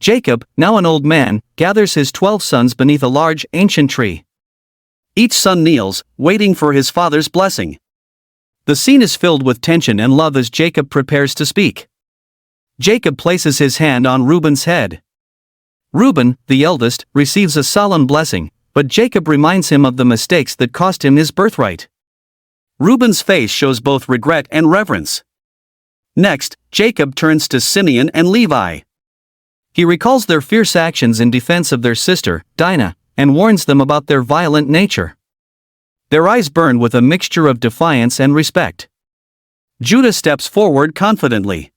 Jacob, now an old man, gathers his 12 sons beneath a large, ancient tree. Each son kneels, waiting for his father's blessing. The scene is filled with tension and love as Jacob prepares to speak. Jacob places his hand on Reuben's head. Reuben, the eldest, receives a solemn blessing, but Jacob reminds him of the mistakes that cost him his birthright. Reuben's face shows both regret and reverence. Next, Jacob turns to Simeon and Levi. He recalls their fierce actions in defense of their sister, Dinah, and warns them about their violent nature. Their eyes burn with a mixture of defiance and respect. Judah steps forward confidently.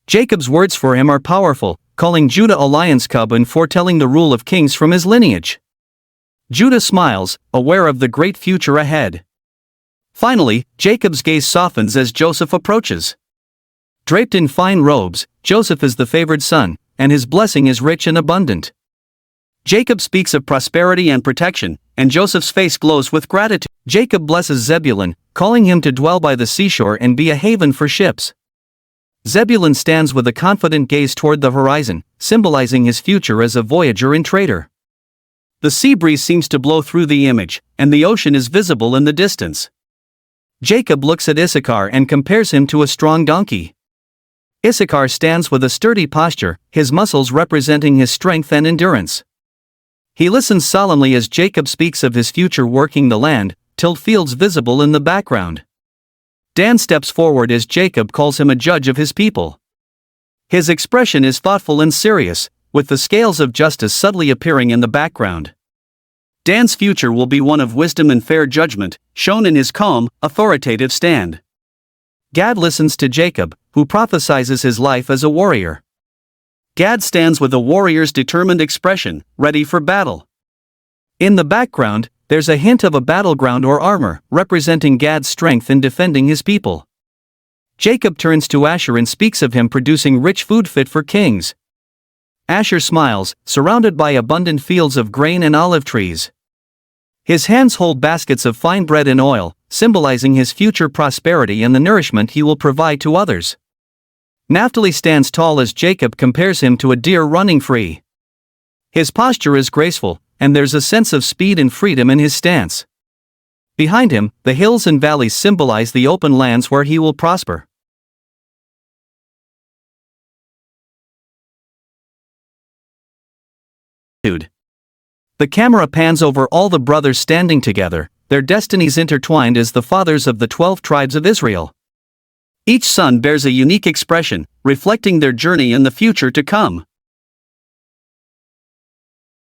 Jacob's words for him are powerful, calling Judah a lion's cub and foretelling the rule of kings from his lineage. Judah smiles, aware of the great future ahead. Finally, Jacob's gaze softens as Joseph approaches. Draped in fine robes, Joseph is the favored son, and his blessing is rich and abundant. Jacob speaks of prosperity and protection, and Joseph's face glows with gratitude. Jacob blesses Zebulun, calling him to dwell by the seashore and be a haven for ships. Zebulun stands with a confident gaze toward the horizon, symbolizing his future as a voyager and trader. The sea breeze seems to blow through the image, and the ocean is visible in the distance. Jacob looks at Issachar and compares him to a strong donkey. Issachar stands with a sturdy posture, his muscles representing his strength and endurance. He listens solemnly as Jacob speaks of his future working the land, tilled fields visible in the background. Dan steps forward as Jacob calls him a judge of his people. His expression is thoughtful and serious, with the scales of justice subtly appearing in the background. Dan's future will be one of wisdom and fair judgment, shown in his calm, authoritative stand. Gad listens to Jacob, who prophesies his life as a warrior. Gad stands with a warrior's determined expression, ready for battle. In the background, there's a hint of a battleground or armor, representing Gad's strength in defending his people. Jacob turns to Asher and speaks of him producing rich food fit for kings. Asher smiles, surrounded by abundant fields of grain and olive trees. His hands hold baskets of fine bread and oil, symbolizing his future prosperity and the nourishment he will provide to others. Naphtali stands tall as Jacob compares him to a deer running free. His posture is graceful, and there's a sense of speed and freedom in his stance. Behind him, the hills and valleys symbolize the open lands where he will prosper. The camera pans over all the brothers standing together, their destinies intertwined as the fathers of the 12 tribes of Israel. Each son bears a unique expression, reflecting their journey and the future to come.